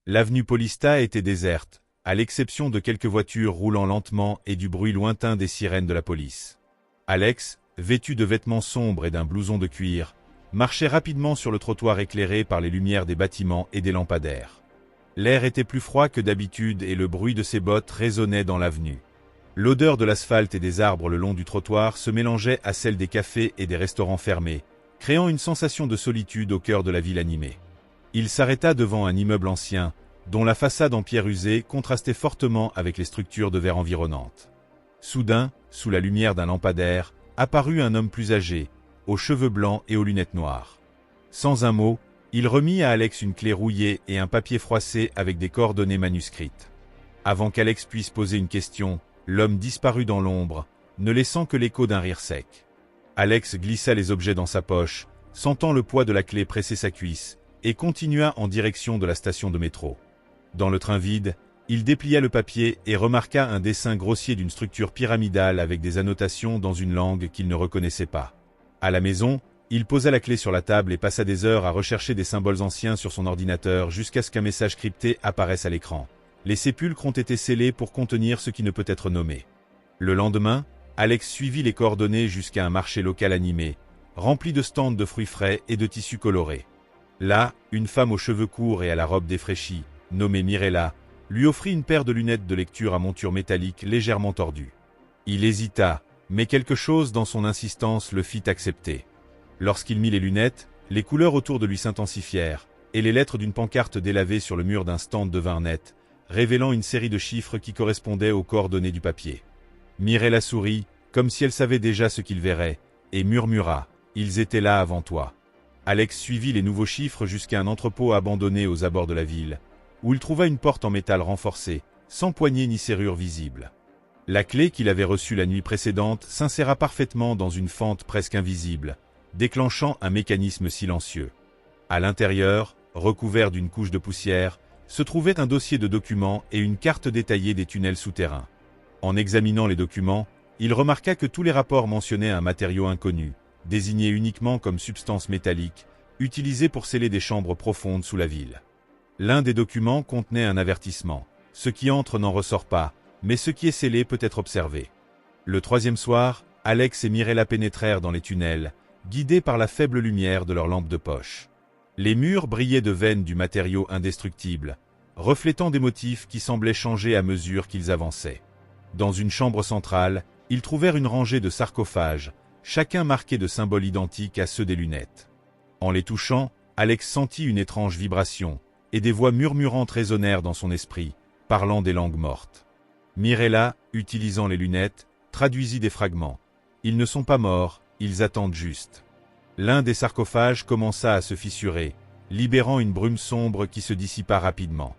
L'avenue Paulista était déserte, à l'exception de quelques voitures roulant lentement et du bruit lointain des sirènes de la police. Alex, vêtu de vêtements sombres et d'un blouson de cuir, marchait rapidement sur le trottoir éclairé par les lumières des bâtiments et des lampadaires. L'air était plus froid que d'habitude et le bruit de ses bottes résonnait dans l'avenue. L'odeur de l'asphalte et des arbres le long du trottoir se mélangeait à celle des cafés et des restaurants fermés, créant une sensation de solitude au cœur de la ville animée. Il s'arrêta devant un immeuble ancien, dont la façade en pierre usée contrastait fortement avec les structures de verre environnantes. Soudain, sous la lumière d'un lampadaire, apparut un homme plus âgé, aux cheveux blancs et aux lunettes noires. Sans un mot, il remit à Alex une clé rouillée et un papier froissé avec des coordonnées manuscrites. Avant qu'Alex puisse poser une question, l'homme disparut dans l'ombre, ne laissant que l'écho d'un rire sec. Alex glissa les objets dans sa poche, sentant le poids de la clé presser sa cuisse, et continua en direction de la station de métro. Dans le train vide, il déplia le papier et remarqua un dessin grossier d'une structure pyramidale avec des annotations dans une langue qu'il ne reconnaissait pas. À la maison, il posa la clé sur la table et passa des heures à rechercher des symboles anciens sur son ordinateur jusqu'à ce qu'un message crypté apparaisse à l'écran. Les sépulcres ont été scellés pour contenir ce qui ne peut être nommé. Le lendemain, Alex suivit les coordonnées jusqu'à un marché local animé, rempli de stands de fruits frais et de tissus colorés. Là, une femme aux cheveux courts et à la robe défraîchie, nommée Mirella, lui offrit une paire de lunettes de lecture à monture métallique légèrement tordue. Il hésita, mais quelque chose dans son insistance le fit accepter. Lorsqu'il mit les lunettes, les couleurs autour de lui s'intensifièrent, et les lettres d'une pancarte délavée sur le mur d'un stand devinrent nettes, révélant une série de chiffres qui correspondaient aux coordonnées du papier. Mirella sourit, comme si elle savait déjà ce qu'il verrait, et murmura « Ils étaient là avant toi ». Alex suivit les nouveaux chiffres jusqu'à un entrepôt abandonné aux abords de la ville, où il trouva une porte en métal renforcée, sans poignée ni serrure visible. La clé qu'il avait reçue la nuit précédente s'inséra parfaitement dans une fente presque invisible, déclenchant un mécanisme silencieux. À l'intérieur, recouvert d'une couche de poussière, se trouvait un dossier de documents et une carte détaillée des tunnels souterrains. En examinant les documents, il remarqua que tous les rapports mentionnaient un matériau inconnu, désigné uniquement comme substance métallique, utilisé pour sceller des chambres profondes sous la ville. L'un des documents contenait un avertissement. Ce qui entre n'en ressort pas, mais ce qui est scellé peut être observé. Le troisième soir, Alex et Mirella pénétrèrent dans les tunnels, guidés par la faible lumière de leurs lampes de poche. Les murs brillaient de veines du matériau indestructible, reflétant des motifs qui semblaient changer à mesure qu'ils avançaient. Dans une chambre centrale, ils trouvèrent une rangée de sarcophages, chacun marqué de symboles identiques à ceux des lunettes. En les touchant, Alex sentit une étrange vibration, et des voix murmurantes résonnèrent dans son esprit, parlant des langues mortes. Mirella, utilisant les lunettes, traduisit des fragments. Ils ne sont pas morts, ils attendent juste. L'un des sarcophages commença à se fissurer, libérant une brume sombre qui se dissipa rapidement.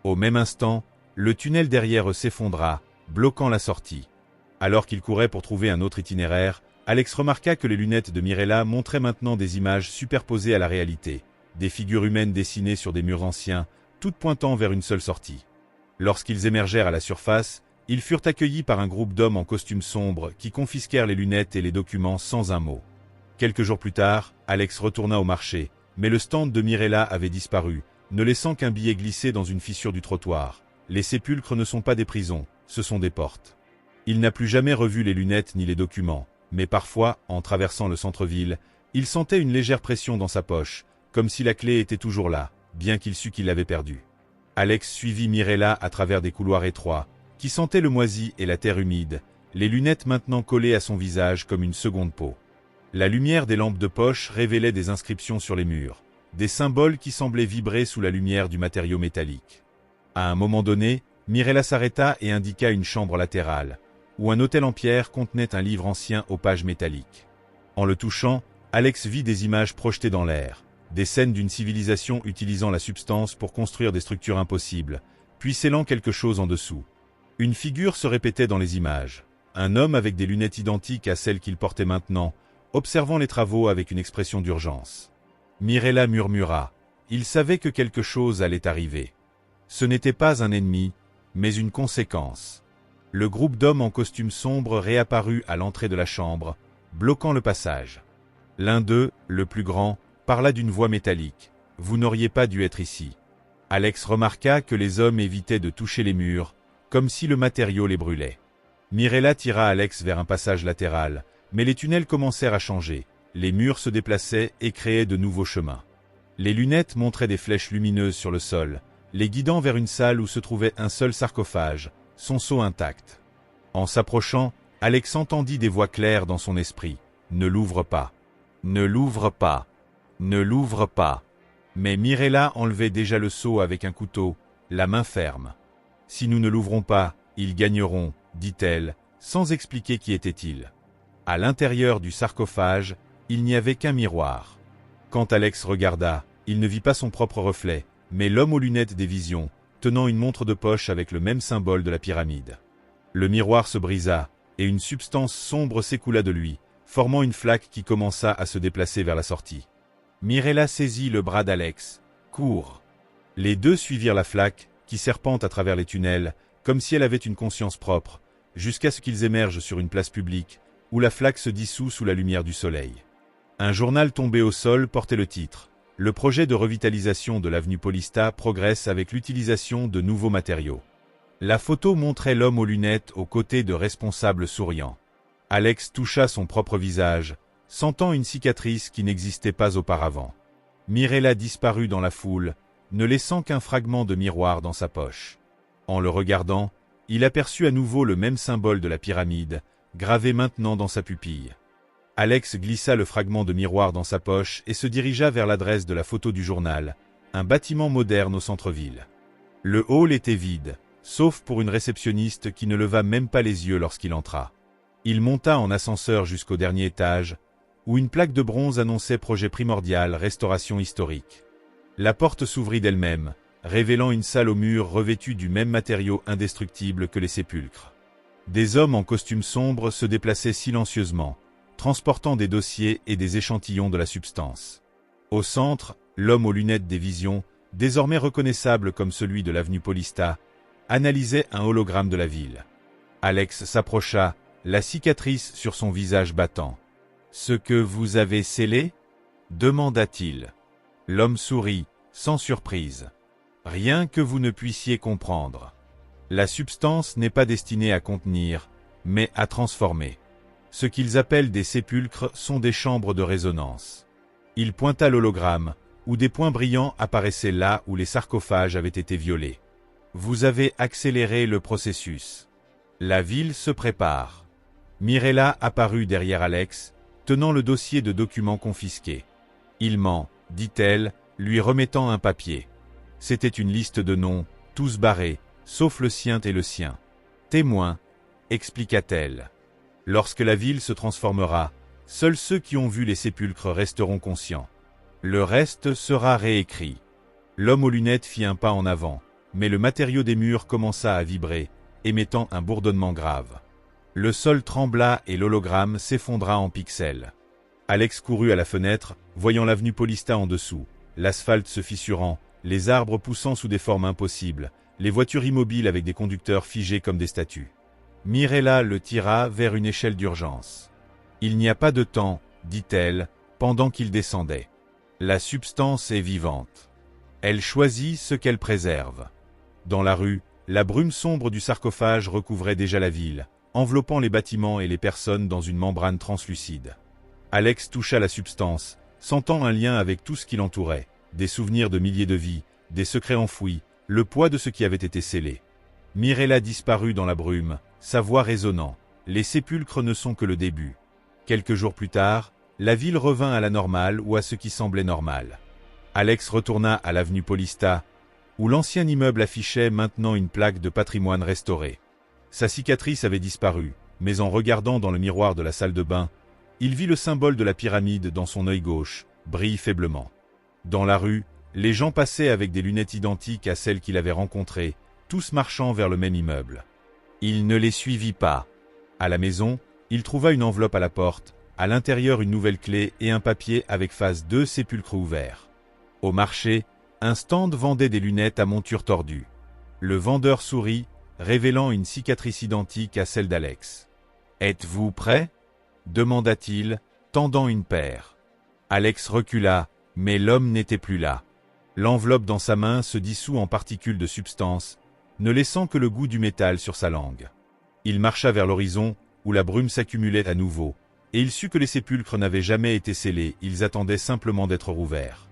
Au même instant, le tunnel derrière eux s'effondra, bloquant la sortie. Alors qu'il courait pour trouver un autre itinéraire, Alex remarqua que les lunettes de Mirella montraient maintenant des images superposées à la réalité, des figures humaines dessinées sur des murs anciens, toutes pointant vers une seule sortie. Lorsqu'ils émergèrent à la surface, ils furent accueillis par un groupe d'hommes en costume sombre qui confisquèrent les lunettes et les documents sans un mot. Quelques jours plus tard, Alex retourna au marché, mais le stand de Mirella avait disparu, ne laissant qu'un billet glissé dans une fissure du trottoir. Les sépulcres ne sont pas des prisons, ce sont des portes. Il n'a plus jamais revu les lunettes ni les documents, mais parfois, en traversant le centre-ville, il sentait une légère pression dans sa poche, comme si la clé était toujours là, bien qu'il sût qu'il l'avait perdue. Alex suivit Mirella à travers des couloirs étroits, qui sentaient le moisi et la terre humide, les lunettes maintenant collées à son visage comme une seconde peau. La lumière des lampes de poche révélait des inscriptions sur les murs, des symboles qui semblaient vibrer sous la lumière du matériau métallique. À un moment donné, Mirella s'arrêta et indiqua une chambre latérale, où un autel en pierre contenait un livre ancien aux pages métalliques. En le touchant, Alex vit des images projetées dans l'air, des scènes d'une civilisation utilisant la substance pour construire des structures impossibles, puis scellant quelque chose en dessous. Une figure se répétait dans les images, un homme avec des lunettes identiques à celles qu'il portait maintenant, observant les travaux avec une expression d'urgence. Mirella murmura. Il savait que quelque chose allait arriver. Ce n'était pas un ennemi, mais une conséquence. Le groupe d'hommes en costume sombre réapparut à l'entrée de la chambre, bloquant le passage. L'un d'eux, le plus grand, parla d'une voix métallique. « Vous n'auriez pas dû être ici. » Alex remarqua que les hommes évitaient de toucher les murs, comme si le matériau les brûlait. Mirella tira Alex vers un passage latéral, mais les tunnels commencèrent à changer, les murs se déplaçaient et créaient de nouveaux chemins. Les lunettes montraient des flèches lumineuses sur le sol, les guidant vers une salle où se trouvait un seul sarcophage, son sceau intact. En s'approchant, Alex entendit des voix claires dans son esprit. « Ne l'ouvre pas. Ne l'ouvre pas. Ne l'ouvre pas. » Mais Mirella enlevait déjà le sceau avec un couteau, la main ferme. « Si nous ne l'ouvrons pas, ils gagneront, » dit-elle, sans expliquer qui était-il. À l'intérieur du sarcophage, il n'y avait qu'un miroir. Quand Alex regarda, il ne vit pas son propre reflet, mais l'homme aux lunettes des visions, tenant une montre de poche avec le même symbole de la pyramide. Le miroir se brisa, et une substance sombre s'écoula de lui, formant une flaque qui commença à se déplacer vers la sortie. Mirella saisit le bras d'Alex. « Cours !» Les deux suivirent la flaque, qui serpente à travers les tunnels, comme si elle avait une conscience propre, jusqu'à ce qu'ils émergent sur une place publique, où la flaque se dissout sous la lumière du soleil. Un journal tombé au sol portait le titre « Le projet de revitalisation de l'avenue Paulista progresse avec l'utilisation de nouveaux matériaux ». La photo montrait l'homme aux lunettes aux côtés de responsables souriants. Alex toucha son propre visage, sentant une cicatrice qui n'existait pas auparavant. Mirella disparut dans la foule, ne laissant qu'un fragment de miroir dans sa poche. En le regardant, il aperçut à nouveau le même symbole de la pyramide, gravé maintenant dans sa pupille. Alex glissa le fragment de miroir dans sa poche et se dirigea vers l'adresse de la photo du journal, un bâtiment moderne au centre-ville. Le hall était vide, sauf pour une réceptionniste qui ne leva même pas les yeux lorsqu'il entra. Il monta en ascenseur jusqu'au dernier étage, où une plaque de bronze annonçait projet primordial, restauration historique. La porte s'ouvrit d'elle-même, révélant une salle aux murs revêtue du même matériau indestructible que les sépulcres. Des hommes en costume sombre se déplaçaient silencieusement, transportant des dossiers et des échantillons de la substance. Au centre, l'homme aux lunettes des visions, désormais reconnaissable comme celui de l'avenue Paulista, analysait un hologramme de la ville. Alex s'approcha, la cicatrice sur son visage battant. « Ce que vous avez scellé ?» demanda-t-il. L'homme sourit, sans surprise. « Rien que vous ne puissiez comprendre. La substance n'est pas destinée à contenir, mais à transformer. Ce qu'ils appellent des sépulcres sont des chambres de résonance. » Il pointa l'hologramme, où des points brillants apparaissaient là où les sarcophages avaient été violés. « Vous avez accéléré le processus. La ville se prépare. » Mirella apparut derrière Alex, tenant le dossier de documents confisqués. « Il ment, » dit-elle, lui remettant un papier. C'était une liste de noms, tous barrés, sauf le sien et le sien. « Témoin, » expliqua-t-elle. « Lorsque la ville se transformera, seuls ceux qui ont vu les sépulcres resteront conscients. Le reste sera réécrit. » L'homme aux lunettes fit un pas en avant, mais le matériau des murs commença à vibrer, émettant un bourdonnement grave. Le sol trembla et l'hologramme s'effondra en pixels. Alex courut à la fenêtre, voyant l'avenue Paulista en dessous, l'asphalte se fissurant, les arbres poussant sous des formes impossibles, les voitures immobiles avec des conducteurs figés comme des statues. Mirella le tira vers une échelle d'urgence. « Il n'y a pas de temps, » dit-elle, pendant qu'il descendait. « La substance est vivante. Elle choisit ce qu'elle préserve. » Dans la rue, la brume sombre du sarcophage recouvrait déjà la ville, enveloppant les bâtiments et les personnes dans une membrane translucide. Alex toucha la substance, sentant un lien avec tout ce qui l'entourait, des souvenirs de milliers de vies, des secrets enfouis, le poids de ce qui avait été scellé. Mirella disparut dans la brume, sa voix résonnant. Les sépulcres ne sont que le début. Quelques jours plus tard, la ville revint à la normale ou à ce qui semblait normal. Alex retourna à l'avenue Paulista, où l'ancien immeuble affichait maintenant une plaque de patrimoine restauré. Sa cicatrice avait disparu, mais en regardant dans le miroir de la salle de bain, il vit le symbole de la pyramide dans son œil gauche, brille faiblement. Dans la rue, les gens passaient avec des lunettes identiques à celles qu'il avait rencontrées, tous marchant vers le même immeuble. Il ne les suivit pas. À la maison, il trouva une enveloppe à la porte, à l'intérieur une nouvelle clé et un papier avec face 2 sépulcres ouverts. Au marché, un stand vendait des lunettes à monture tordue. Le vendeur sourit, révélant une cicatrice identique à celle d'Alex. « Êtes-vous prêt ?» demanda-t-il, tendant une paire. Alex recula, mais l'homme n'était plus là. L'enveloppe dans sa main se dissout en particules de substance, ne laissant que le goût du métal sur sa langue. Il marcha vers l'horizon, où la brume s'accumulait à nouveau, et il sut que les sépulcres n'avaient jamais été scellés, ils attendaient simplement d'être rouverts.